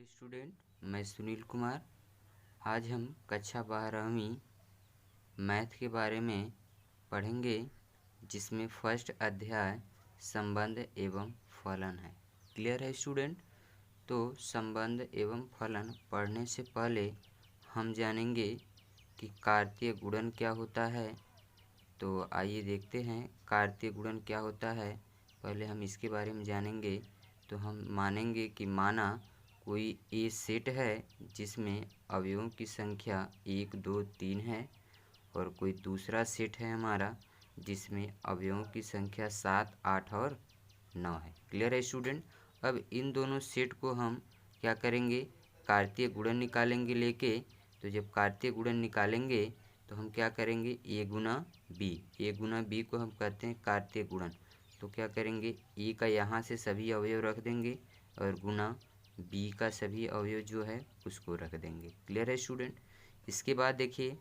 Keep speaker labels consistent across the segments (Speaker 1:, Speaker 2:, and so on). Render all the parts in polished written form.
Speaker 1: Dear student, मैं सुनील कुमार। आज हम कक्षा 12वीं मैथ के बारे में पढ़ेंगे, जिसमें फर्स्ट अध्याय संबंध एवं फलन है। क्लियर है स्टूडेंट? तो संबंध एवं फलन पढ़ने से पहले हम जानेंगे कि कार्तीय गुणन क्या होता है। तो आइए देखते हैं कार्तीय गुणन क्या होता है। पहले हम इसके बारे में जानेंगे। तो हम मानेंगे कि माना कोई ए सेट है जिसमें अवयवों की संख्या 1, 2, 3 है, और कोई दूसरा सेट है हमारा जिसमें अवयवों की संख्या 7, 8 और 9 है। क्लियर है स्टूडेंट? अब इन दोनों सेट को हम क्या करेंगे, कार्तीय गुणन निकालेंगे लेके। तो जब कार्तीय गुणन निकालेंगे तो हम क्या करेंगे, ए गुना बी को हम कहते हैं कार्तीय गुणन। तो क्या करेंगे, ए का यहाँ से सभी अवयव रख देंगे और गुना बी का सभी अवयव जो है उसको रख देंगे। क्लियर है स्टूडेंट? इसके बाद देखिए,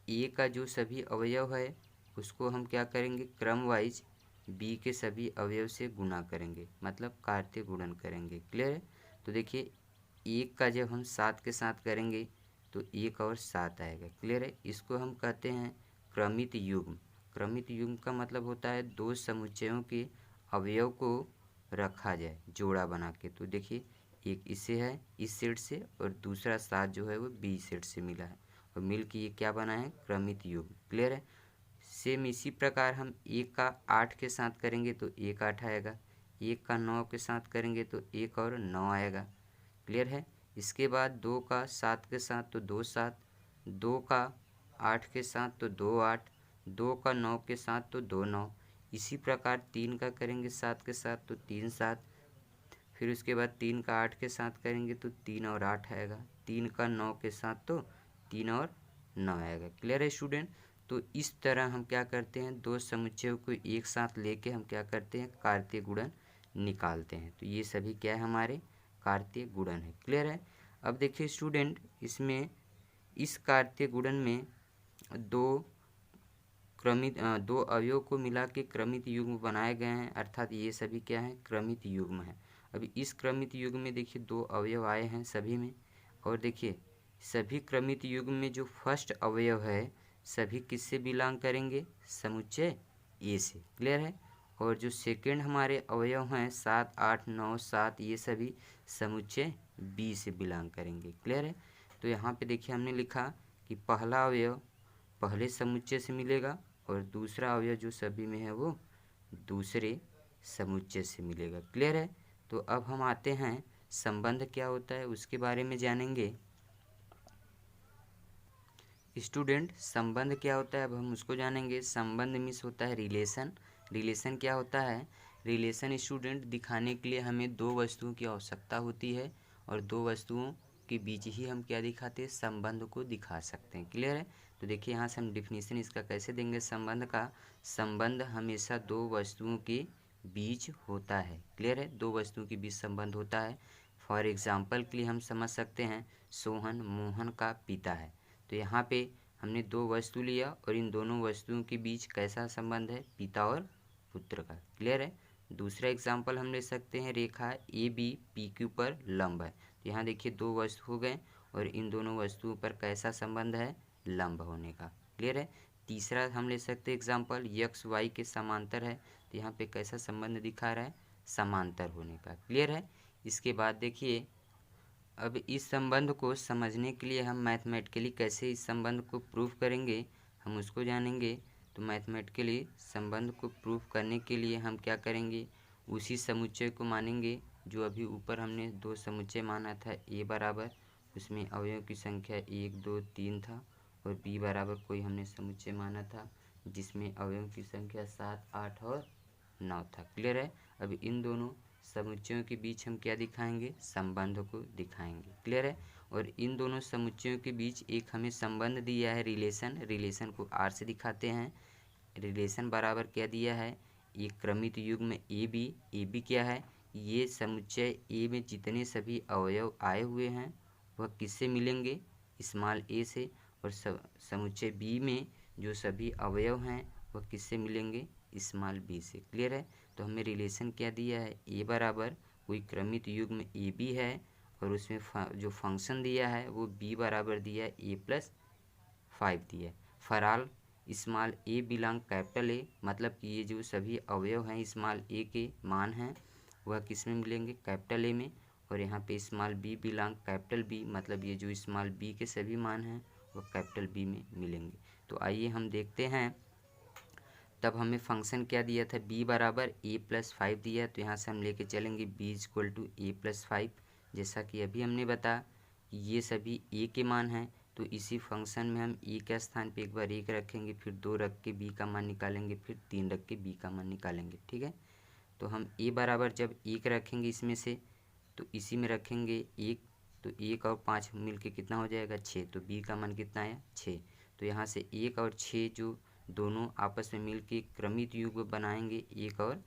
Speaker 1: ए का जो सभी अवयव है उसको हम क्या करेंगे, क्रम वाइज बी के सभी अवयव से गुना करेंगे, मतलब कार्तीय गुणन करेंगे। क्लियर है? तो देखिए, एक का जब हम 7 के साथ करेंगे तो 1 और 7 आएगा। क्लियर है? इसको हम कहते हैं क्रमित युग्म। क्रमित युग्म का मतलब होता है दो समुच्चयों के अवयव को रखा जाए जोड़ा बना के। तो देखिए, एक इससे है इस सेट से, और दूसरा 7 जो है वो बी सेट से मिला है, और मिल के ये क्या बना है, क्रमित युग्म। क्लियर है? सेम इसी प्रकार हम 1 का 8 के साथ करेंगे तो 1 8 आएगा, 1 का 9 के साथ करेंगे तो 1 और 9 आएगा। क्लियर है? इसके बाद 2 का 7 के साथ तो 2 7, 2 का 8 के साथ तो 2 8, 2 का 9 के साथ तो 2 9। इसी प्रकार 3 का करेंगे 7 के साथ तो 3 7, फिर उसके बाद 3 का 8 के साथ करेंगे तो 3 और 8 आएगा, 3 का 9 के साथ तो 3 और 9 आएगा। क्लियर है स्टूडेंट? तो इस तरह हम क्या करते हैं, दो समुच्चयों को एक साथ लेके हम क्या करते हैं, कार्तीय गुणन निकालते हैं। तो ये सभी क्या है, हमारे कार्तीय गुणन है। क्लियर है? अब देखिए स्टूडेंट, इसमें इस कार्तीय गुणन में दो अवयव को मिला के क्रमित युग्म बनाए गए हैं, अर्थात ये सभी क्या है, क्रमित युग्म है। अभी इस क्रमित युग्म में देखिए 2 अवयव आए हैं सभी में, और देखिए सभी क्रमित युग्म में जो फर्स्ट अवयव है सभी किससे बिलोंग करेंगे, समुच्चय ए से। क्लियर है? और जो सेकेंड हमारे अवयव हैं 7 8 9 7, ये सभी समुच्चय बी से बिलोंग करेंगे। क्लियर है? तो यहाँ पे देखिए हमने लिखा कि पहला अवयव पहले समुच्चय से मिलेगा, और दूसरा अवयव जो सभी में है वो दूसरे समुच्चय से मिलेगा। क्लियर है? तो अब हम आते हैं संबंध क्या होता है उसके बारे में जानेंगे। स्टूडेंट, संबंध क्या होता है अब हम उसको जानेंगे। संबंध मीन्स होता है रिलेशन। रिलेशन क्या होता है, रिलेशन स्टूडेंट दिखाने के लिए हमें दो वस्तुओं की आवश्यकता होती है, और दो वस्तुओं के बीच ही हम क्या दिखाते हैं, संबंध को दिखा सकते हैं। क्लियर है? तो देखिए यहाँ से हम डिफिनीशन इसका कैसे देंगे संबंध का। संबंध हमेशा दो वस्तुओं के बीच होता है। क्लियर है? दो वस्तुओं के बीच संबंध होता है। फॉर एग्जाम्पल के लिए हम समझ सकते हैं सोहन मोहन का पिता है। तो यहाँ पे हमने दो वस्तु लिया और इन दोनों वस्तुओं के बीच कैसा संबंध है, पिता और पुत्र का। क्लियर है? दूसरा एग्जाम्पल हम ले सकते हैं, रेखा ए बी पी क्यू पर लंब है। तो यहाँ देखिए दो वस्तु हो गए और इन दोनों वस्तुओं पर कैसा संबंध है, लंब होने का। क्लियर है? तीसरा हम ले सकते हैं एग्जाम्पल, यक्स वाई के समांतर है। तो यहाँ पे कैसा संबंध दिखा रहा है, समांतर होने का। क्लियर है? इसके बाद देखिए, अब इस संबंध को समझने के लिए हम मैथमेटिकली कैसे इस संबंध को प्रूव करेंगे हम उसको जानेंगे। तो मैथमेटिकली संबंध को प्रूव करने के लिए हम क्या करेंगे, उसी समुच्चय को मानेंगे जो अभी ऊपर हमने दो समुच्चय माना था। ए बराबर उसमें अवयवों की संख्या 1 2 3 था, और बी बराबर कोई हमने समुच्चय माना था जिसमें अवयवों की संख्या 7 8 और 9 था। क्लियर है? अब इन दोनों समुच्चयों के बीच हम क्या दिखाएंगे, संबंध को दिखाएंगे। क्लियर है? और इन दोनों समुच्चयों के बीच एक हमें संबंध दिया है, रिलेशन। रिलेशन को आर से दिखाते हैं। रिलेशन बराबर क्या दिया है, एक क्रमित युग्म ए बी क्या है, ये समुच्चय ए में जितने सभी अवयव आए हुए हैं वह किससे मिलेंगे, स्मॉल ए से, और समुच्चय बी में जो सभी अवयव हैं वह किससे मिलेंगे, स्मॉल बी से। क्लियर है? तो हमें रिलेशन क्या दिया है, ए बराबर कोई क्रमित युग्म ए बी है और उसमें जो फंक्शन दिया है वो b बराबर दिया है a+5 दिया है। For all small a belong capital A, मतलब कि ये जो सभी अवयव हैं स्मॉल a के मान हैं वह किस में मिलेंगे, कैपिटल A में। और यहाँ पे small b belong capital B, मतलब ये जो स्मॉल b के सभी मान हैं वह कैपिटल B में मिलेंगे। तो आइए हम देखते हैं। तब हमें फंक्शन क्या दिया था, b बराबर a+5 दिया, तो यहाँ से हम लेके चलेंगे b = a+5। जैसा कि अभी हमने बताया कि ये सभी a के मान हैं, तो इसी फंक्शन में हम a के स्थान पे एक बार 1 रखेंगे, फिर 2 रख के b का मान निकालेंगे, फिर 3 रख के b का मान निकालेंगे। ठीक है, तो हम a बराबर जब 1 रखेंगे इसमें से, तो इसी में रखेंगे 1, तो 1 और 5 मिल के कितना हो जाएगा 6, तो b का मान कितना आया 6। तो यहाँ से 1 और 6 जो दोनों आपस में मिल के क्रमित युग्म बनाएंगे, 1 और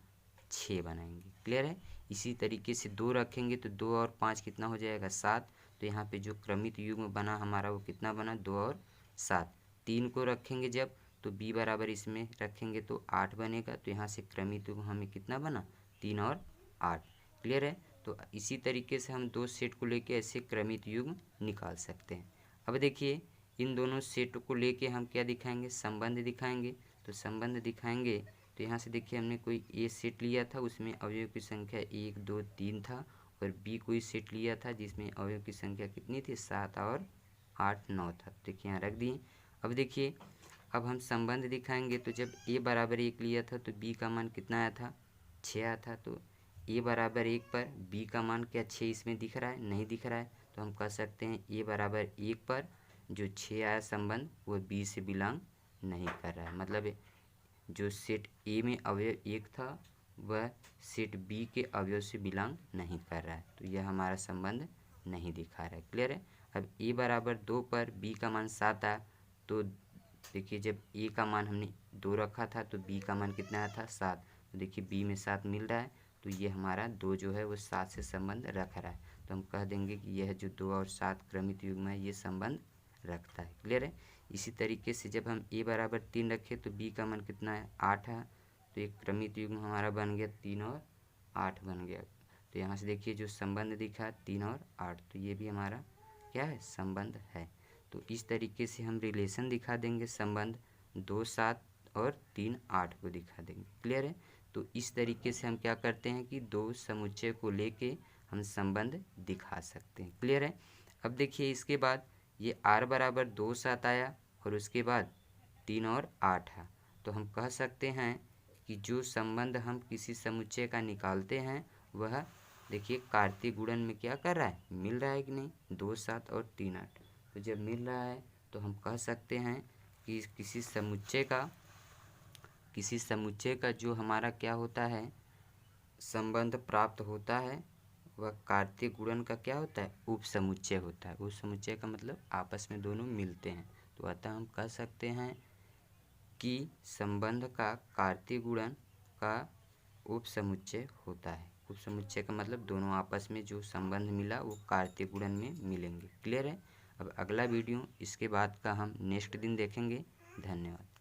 Speaker 1: 6 बनाएंगे। क्लियर है। इसी तरीके से 2 रखेंगे तो 2 और 5 कितना हो जाएगा 7, तो यहाँ पे जो क्रमित युग्म बना हमारा वो कितना बना 2 और 7। 3 को रखेंगे जब, तो b बराबर इसमें रखेंगे तो 8 बनेगा, तो यहाँ से क्रमित युग्म हमें कितना बना 3 और 8। क्लियर है। तो इसी तरीके से हम दो सेट को लेके ऐसे क्रमित युग्म निकाल सकते हैं। अब देखिए इन दोनों सेट को लेके हम क्या दिखाएंगे, संबंध दिखाएंगे। तो संबंध दिखाएंगे तो यहाँ से देखिए हमने कोई ए सेट लिया था, उसमें अवयव की संख्या 1 2 3 था, और बी कोई सेट लिया था जिसमें अवयव की संख्या कितनी थी 7 और 8 9 था। देखिए यहाँ रख दिए। अब देखिए अब हम संबंध दिखाएंगे, तो जब a बराबर 1 लिया था तो b का मान कितना आया था 6 आया था। तो a बराबर 1 पर b का मान क्या 6 इसमें दिख रहा है, नहीं दिख रहा है, तो हम कह सकते हैं a बराबर 1 पर जो 6 आया संबंध वो b से बिलोंग नहीं कर रहा है। मतलब जो सेट a में अवयव 1 था वह सेट b के अवयव से बिलोंग नहीं कर रहा है, तो यह हमारा संबंध नहीं दिखा रहा है। क्लियर है। अब a बराबर 2 पर b का मान 7 आया, तो देखिए जब a का मान हमने 2 रखा था तो b का मान कितना आया था 7, तो देखिए b में 7 मिल रहा है, तो ये हमारा 2 जो है वो 7 से संबंध रख रहा है। तो हम कह देंगे कि यह जो 2 और 7 क्रमित युग्म है ये संबंध रखता है। क्लियर है। इसी तरीके से जब हम a बराबर 3 रखें तो b का मान कितना है 8 है, तो एक क्रमित युग्म हमारा बन गया 3 और 8 बन गया। तो यहाँ से देखिए जो संबंध दिखा 3 और 8, तो ये भी हमारा क्या है संबंध है। तो इस तरीके से हम रिलेशन दिखा देंगे, संबंध 2 7 और 3 8 को दिखा देंगे। क्लियर है। तो इस तरीके से हम क्या करते हैं कि दो समुच्चय को लेके हम संबंध दिखा सकते हैं। क्लियर है। अब देखिए इसके बाद ये r बराबर 2 7 आया और उसके बाद 3 और 8 है, तो हम कह सकते हैं कि जो संबंध हम किसी समुच्चय का निकालते हैं वह देखिए कार्तीय गुणन में क्या कर रहा है, मिल रहा है कि नहीं, 2 7 और 3 8। तो जब मिल रहा है तो हम कह सकते हैं कि किसी समुच्चय का जो हमारा क्या होता है संबंध प्राप्त होता है वह कार्तीय गुणन का क्या होता है, उप समुच्चय होता है। उप समुच्चय का मतलब आपस में दोनों मिलते हैं, तो अतः हम कह सकते हैं कि संबंध का कार्तीय गुणन का उप समुच्चय होता है। उप समुच्चय का मतलब दोनों आपस में जो संबंध मिला वो कार्तीय गुणन में मिलेंगे। क्लियर है। अब अगला वीडियो इसके बाद का हम नेक्स्ट दिन देखेंगे। धन्यवाद।